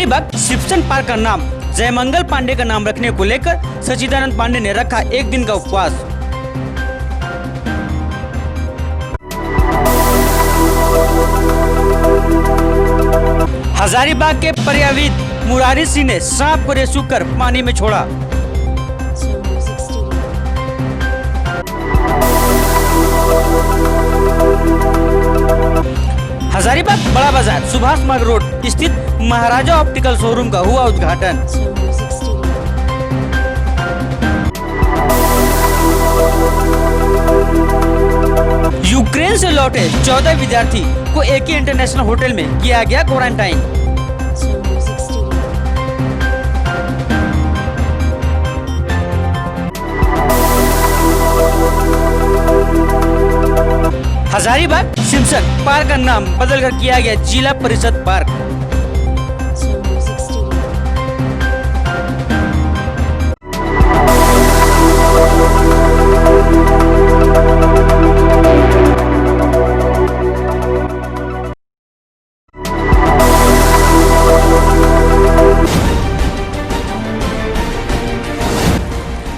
Hazaribagh शिवसन park का नाम जयमंगल पांडे का नाम रखने को लेकर सच्चिदानंद पांडे ने रखा एक दिन का उपवास। हजारीबाग के पर्यटक मुरारी सिंह ने सांप को रेस्क्यू कर पानी में छोड़ा। हजारीबाग बड़ा बाजार सुभाष मार्ग रोड स्थित महाराजा ऑप्टिकल शोरूम का हुआ उद्घाटन। यूक्रेन से लौटे 14 विद्यार्थी को एक ही इंटरनेशनल होटल में किया गया क्वारंटाइन। हजारीबाग शिवसन पार्क का नाम बदलकर किया गया जिला परिषद पार्क।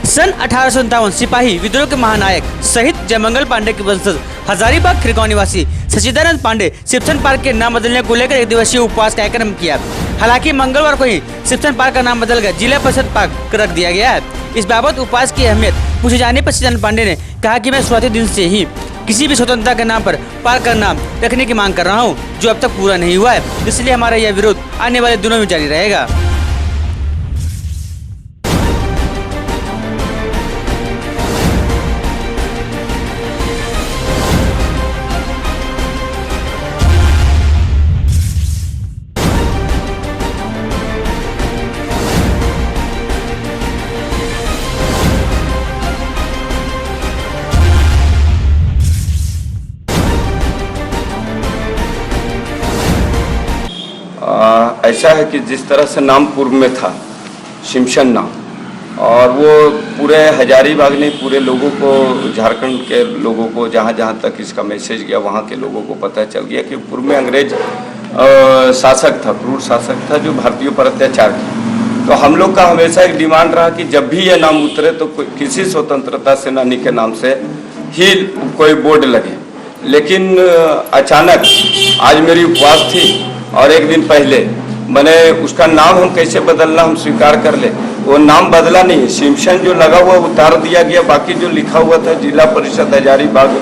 सन 1857 सिपाही विद्रोह के महानायक शहीद जयमंगल पांडे के वंशज हजारीबाग खिरगांव निवासी सच्चिदानंद पांडे शिवसन पार्क के नाम बदलने को लेकर एक दिवसीय उपवास कार्यक्रम किया। हालांकि मंगलवार को ही शिवसन पार्क का नाम बदलकर जिला परिषद पार्क रख दिया गया है। इस बाबत उपवास की अहमियत पूछे जाने पर सच्चिदानंद पांडे ने कहा कि मैं शुरुआती दिन से ही किसी भी स्वतंत्रता के नाम पर पार्क का नाम रखने की मांग कर रहा हूँ, जो अब तक पूरा नहीं हुआ है। इसलिए हमारा यह विरोध आने वाले दिनों में जारी रहेगा। ऐसा है कि जिस तरह से नाम पूर्व में था शिवसन नाम, और वो पूरे हजारीबाग ने पूरे लोगों को, झारखंड के लोगों को, जहाँ जहाँ तक इसका मैसेज गया वहाँ के लोगों को पता चल गया कि पूर्व में अंग्रेज शासक था, क्रूर शासक था जो भारतीयों पर अत्याचार किया। तो हम लोग का हमेशा एक डिमांड रहा कि जब भी यह नाम उतरे तो किसी स्वतंत्रता सेनानी के नाम से ही कोई बोर्ड लगे। लेकिन अचानक आज मेरी उपवास थी और एक दिन पहले मैंने उसका नाम हम कैसे बदलना हम स्वीकार कर ले, वो नाम बदला नहीं। शिवसन जो लगा हुआ उतार दिया गया, बाकी जो लिखा हुआ था जिला परिषद हजारीबाग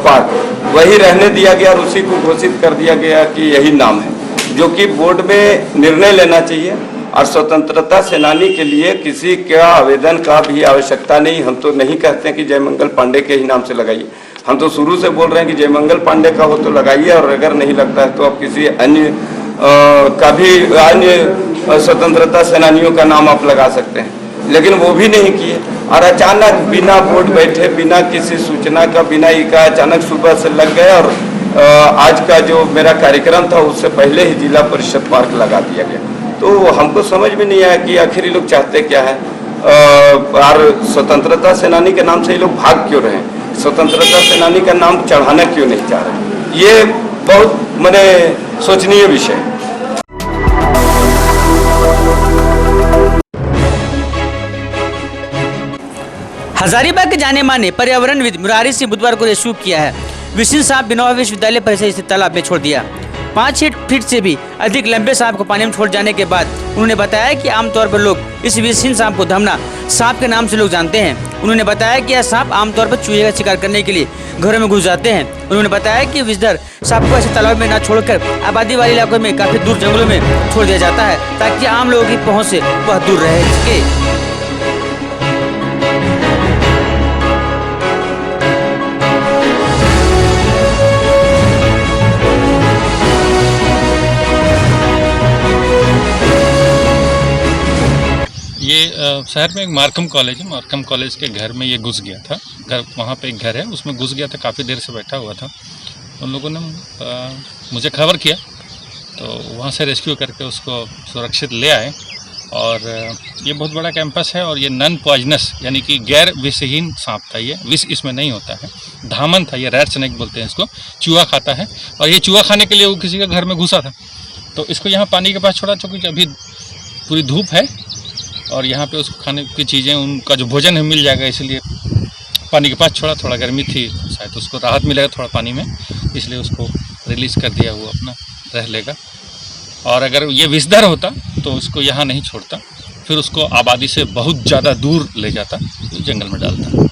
पार्क वही रहने दिया गया और उसी को घोषित कर दिया गया कि यही नाम है, जो कि बोर्ड में निर्णय लेना चाहिए। और स्वतंत्रता सेनानी के लिए किसी का आवेदन का भी आवश्यकता नहीं। हम तो नहीं कहते कि जयमंगल पांडे के ही नाम से लगाइए, हम तो शुरू से बोल रहे हैं कि जयमंगल पांडे का हो तो लगाइए, और अगर नहीं लगता है तो आप किसी अन्य का भी अन्य स्वतंत्रता सेनानियों का नाम आप लगा सकते हैं। लेकिन वो भी नहीं किए और अचानक बिना बोर्ड बैठे, बिना किसी सूचना का, बिना ही का अचानक सुबह से लग गए। और आज का जो मेरा कार्यक्रम था उससे पहले ही जिला परिषद पार्क लगा दिया गया। तो हमको समझ में नहीं आया कि आखिर ये लोग चाहते क्या है, और स्वतंत्रता सेनानी के नाम से ये लोग भाग क्यों रहे, स्वतंत्रता सेनानी का नाम चढ़ाना क्यों नहीं चाह रहे। ये बहुत मैंने सोचनीय विषय। हजारीबाग के जाने माने पर्यावरणविद मुरारी सिंह बुधवार को रेस्क्यू किया है। विशिष्ट सांप बिनोबा विश्वविद्यालय परिसर स्थित तालाब में छोड़ दिया। 5 फीट से भी अधिक लंबे सांप को पानी में छोड़ जाने के बाद उन्होंने बताया कि आमतौर पर लोग इस विशिष्ट सांप को धमना सांप के नाम से लोग जानते हैं। उन्होंने बताया कि यह सांप आमतौर पर चूहे का शिकार करने के लिए घरों में घुस जाते हैं। उन्होंने बताया कि विषधर सांप को ऐसे तालाब में न छोड़कर आबादी वाले इलाकों में काफी दूर जंगलों में छोड़ दिया जाता है, ताकि आम लोगों की पहुँच से वह दूर रह सके। ये शहर में एक मार्कम कॉलेज है, मार्कम कॉलेज के घर में ये घुस गया था। घर वहाँ पे एक घर है, उसमें घुस गया था, काफ़ी देर से बैठा हुआ था। उन लोगों ने मुझे खबर किया तो वहाँ से रेस्क्यू करके उसको सुरक्षित ले आए। और ये बहुत बड़ा कैंपस है और ये नॉन पॉइजनस यानी कि गैर विषहीन सांप था। ये विष इसमें नहीं होता है, धामन था, ये रेड स्नेक बोलते हैं इसको, चूहा खाता है। और ये चूहा खाने के लिए वो किसी के घर में घुसा था। तो इसको यहाँ पानी के पास छोड़ा, चूँकि अभी पूरी धूप है और यहाँ पे उसको खाने की चीज़ें, उनका जो भोजन है मिल जाएगा, इसलिए पानी के पास छोड़ा। थोड़ा गर्मी थी, शायद उसको राहत मिलेगा थोड़ा पानी में, इसलिए उसको रिलीज़ कर दिया, वो अपना रह लेगा। और अगर ये विषधर होता तो उसको यहाँ नहीं छोड़ता, फिर उसको आबादी से बहुत ज़्यादा दूर ले जाता, तो जंगल में डालता।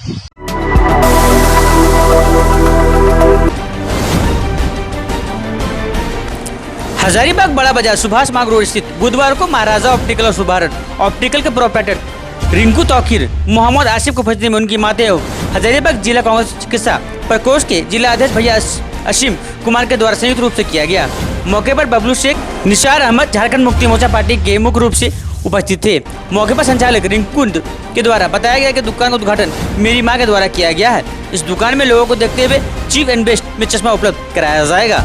हजारीबाग बड़ा बाजार सुभाष मार्ग रोड स्थित बुधवार को महाराजा ऑप्टिकल और शुभारंभ ऑप्टिकल के प्रोप्राइटर रिंकू तौकीर मोहम्मद आसिफ को उपस्थिति में उनकी माते एवं हजारीबाग जिला कांग्रेस चिकित्सा प्रकोष्ठ के जिला अध्यक्ष भैया असीम कुमार के द्वारा संयुक्त रूप से किया गया। मौके पर बबलू शेख, निशार अहमद झारखंड मुक्ति मोर्चा पार्टी के मुख्य रूप से उपस्थित थे। मौके पर संचालक रिंकू के द्वारा बताया गया कि दुकान का उद्घाटन मेरी मां के द्वारा किया गया है। इस दुकान में लोगों को देखते हुए चीप एंड बेस्ट में चश्मा उपलब्ध कराया जाएगा।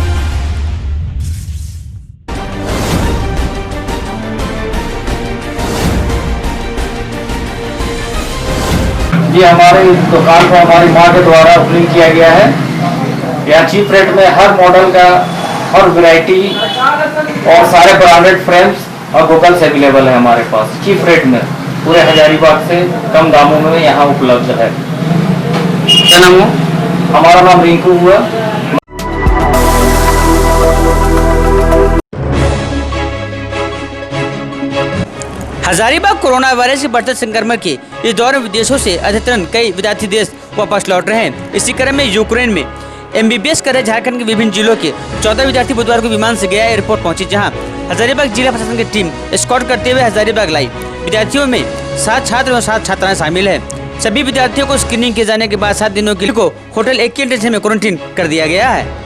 ये हमारे इस दुकान को हमारी माँ के द्वारा ओपनिंग किया गया है। यहाँ चीप रेट में हर मॉडल का, हर वैरायटी और सारे ब्रांडेड फ्रेम्स और गूगल्स अवेलेबल है हमारे पास चीप रेट में, पूरे हजारीबाग से कम दामों में यहाँ उपलब्ध है। क्या नाम है? हमारा नाम रिंकू हुआ। हजारीबाग कोरोना वायरस के बढ़ते संक्रमण के इस दौर में विदेशों से अधिकतर कई विद्यार्थी देश वापस लौट रहे हैं। इसी क्रम में यूक्रेन में MBBS कर रहे झारखंड के विभिन्न जिलों के 14 विद्यार्थी बुधवार को विमान से गया एयरपोर्ट पहुंची, जहां हजारीबाग जिला प्रशासन की टीम एस्कॉर्ट करते हुए हजारीबाग लाई। विद्यार्थियों में 7 छात्र और 7 छात्राएं शामिल है। सभी विद्यार्थियों को स्क्रीनिंग किए जाने के बाद 7 दिनों के लिए होटल एक के में क्वारंटीन कर दिया गया है।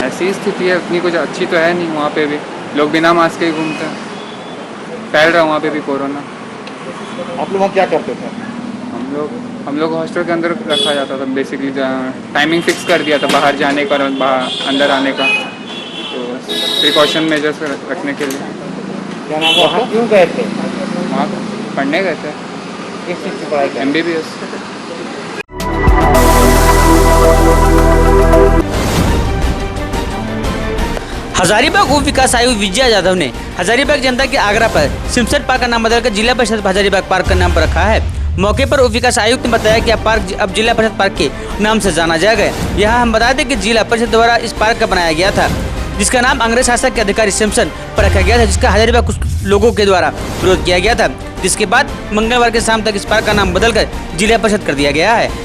ऐसी स्थिति है, उतनी कुछ अच्छी तो है नहीं। वहाँ पे भी लोग बिना मास्क के घूमते हैं, फैल रहा है वहाँ पे भी कोरोना। आप लोग वहाँ क्या करते थे? हम लोग हॉस्टल के अंदर रखा जाता था। बेसिकली टाइमिंग फिक्स कर दिया था बाहर जाने का और बाहर अंदर आने का, तो प्रिकॉशन मेजर्स रखने के लिए। क्या नाम? वहाँ क्यों गए थे? वहाँ पढ़ने गए थे। किस चीज़ की पढ़ाई? MBBS। हजारीबाग उप विकास आयुक्त विजया यादव ने हजारीबाग जनता के आग्रह पर सिमसट पार्क का नाम बदलकर जिला परिषद हजारीबाग पार्क का नाम पर रखा है। मौके पर उप विकास आयुक्त ने बताया कि यह पार्क अब जिला परिषद पार्क के नाम से जाना जाएगा। यहाँ हम बता दें कि जिला परिषद द्वारा इस पार्क का बनाया गया था, जिसका नाम अंग्रेज शासक के अधिकारी सिमसन पर रखा गया था, जिसका हजारीबाग कुछ लोगों के द्वारा विरोध किया गया था, जिसके बाद मंगलवार के शाम तक इस पार्क का नाम बदलकर जिला परिषद कर दिया गया है।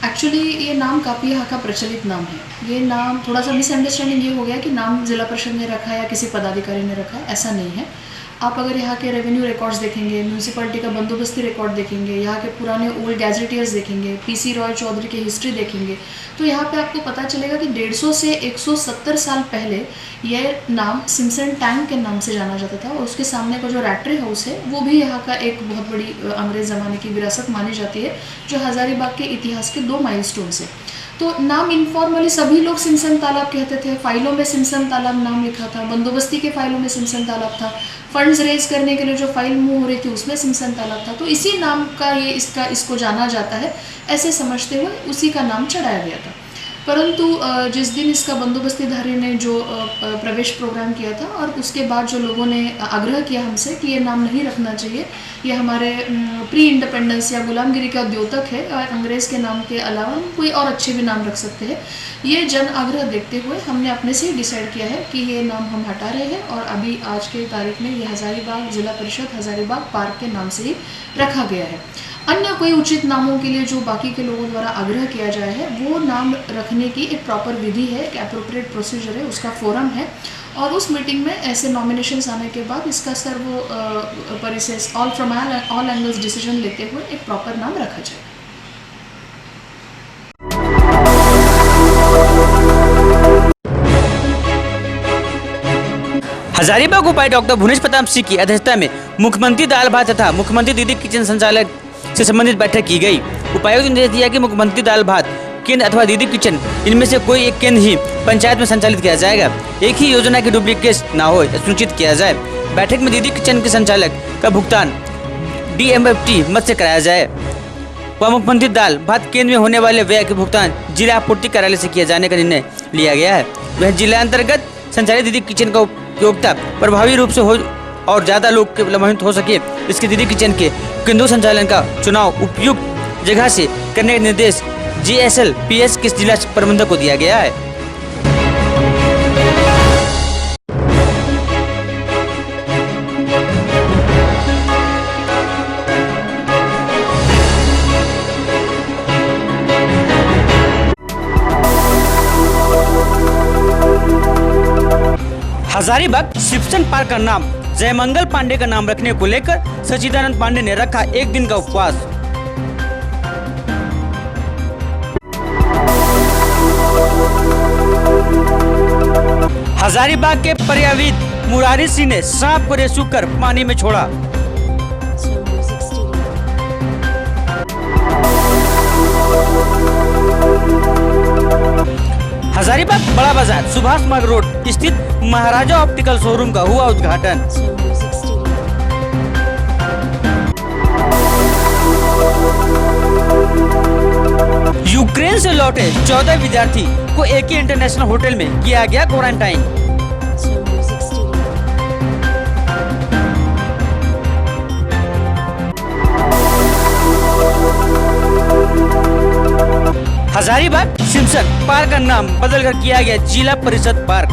एक्चुअली ये नाम काफ़ी यहाँ का प्रचलित नाम है। ये नाम थोड़ा सा मिसअंडरस्टैंडिंग ये हो गया कि नाम जिला परिषद ने रखा है या किसी पदाधिकारी ने रखा है, ऐसा नहीं है। आप अगर यहाँ के रेवेन्यू रिकॉर्ड्स देखेंगे, म्यूनसिपैलिटी का बंदोबस्ती रिकॉर्ड देखेंगे, यहाँ के पुराने ओल्ड गैजेटियर्स देखेंगे, PC रॉय चौधरी की हिस्ट्री देखेंगे, तो यहाँ पे आपको पता चलेगा कि 150 से 170 साल पहले यह नाम सिमसन टैंक के नाम से जाना जाता था। और उसके सामने का जो रैटरी हाउस है वो भी यहाँ का एक बहुत बड़ी अंग्रेज ज़माने की विरासत मानी जाती है, जो हजारीबाग के इतिहास के 2 माइलस्टोन्स है। तो नाम इनफॉर्मली सभी लोग सिमसन तालाब कहते थे। फाइलों में सिमसन तालाब नाम लिखा था, बंदोबस्ती के फाइलों में सिमसन तालाब था, फंड्स रेज करने के लिए जो फाइल मूव हो रही थी उसमें सिमसन तालाब था। तो इसी नाम का ये इसको जाना जाता है, ऐसे समझते हुए उसी का नाम चढ़ाया गया था। परंतु जिस दिन इसका बंदोबस्तीधारी ने जो प्रवेश प्रोग्राम किया था और उसके बाद जो लोगों ने आग्रह किया हमसे कि ये नाम नहीं रखना चाहिए, ये हमारे प्री इंडिपेंडेंस या गुलामगिरी का द्योतक है और अंग्रेज़ के नाम के अलावा हम कोई और अच्छे भी नाम रख सकते हैं, ये जन आग्रह देखते हुए हमने अपने से ही डिसाइड किया है कि ये नाम हम हटा रहे हैं और अभी आज के तारीख में ये हजारीबाग जिला परिषद हजारीबाग पार्क के नाम से ही रखा गया है। अन्य कोई उचित नामों के लिए जो बाकी के लोगों द्वारा आग्रह किया जाए है, वो नाम रखने की एक प्रॉपर विधि है, एक एप्रोप्रिएट प्रोसीजर है, उसका फोरम है और उस मीटिंग में ऐसे नॉमिनेशंस आने के बाद इसका सर्व परिसेस all from all angles decision लेते हुए एक प्रॉपर नाम रखा जाए। हजारीबाग उपायुक्त डॉक्टर भुवनेश प्रताप सिंह की अध्यक्षता में मुख्यमंत्री दाल भात तथा मुख्यमंत्री दीदी किचन संचालक से संबंधित बैठक की गई। उपायुक्त ने निर्देश दिया कि मुख्यमंत्री दाल भात केंद्र अथवा दीदी किचन इनमें से कोई एक केंद्र ही पंचायत में संचालित किया जाएगा। एक ही योजना की डुप्लीकेट ना हो सुनिश्चित किया जाए। बैठक में दीदी किचन के संचालक का भुगतान DMFT मद से कराया जाए व मुख्यमंत्री दाल भात केंद्र में होने वाले व्यय के भुगतान जिला आपूर्ति कार्यालय से किया जाने का निर्णय लिया गया है। वह जिला अंतर्गत संचालित दीदी किचन का उपयोगिता प्रभावी रूप से हो और ज़्यादा लोग के लाभान्वित हो सके, इसके दीदी किचन के केंद्रों संचालन का चुनाव उपयुक्त जगह से करने का निर्देश GSLPS के जिला प्रबंधक को दिया गया है। हजारीबाग शिवसन पार्क का नाम जयमंगल पांडे का नाम रखने को लेकर सचिदानंद पांडे ने रखा एक दिन का उपवास। हजारीबाग के पर्यटक मुरारी सिंह ने सांप को रेस्क्यू कर पानी में छोड़ा। हजारीबाग बड़ा बाजार सुभाष मार्ग रोड स्थित महाराजा ऑप्टिकल शोरूम का हुआ उद्घाटन। यूक्रेन से लौटे 14 विद्यार्थी को AK इंटरनेशनल होटल में किया गया क्वारंटाइन। हजारीबाग शिवसन पार्क का नाम बदलकर किया गया जिला परिषद पार्क।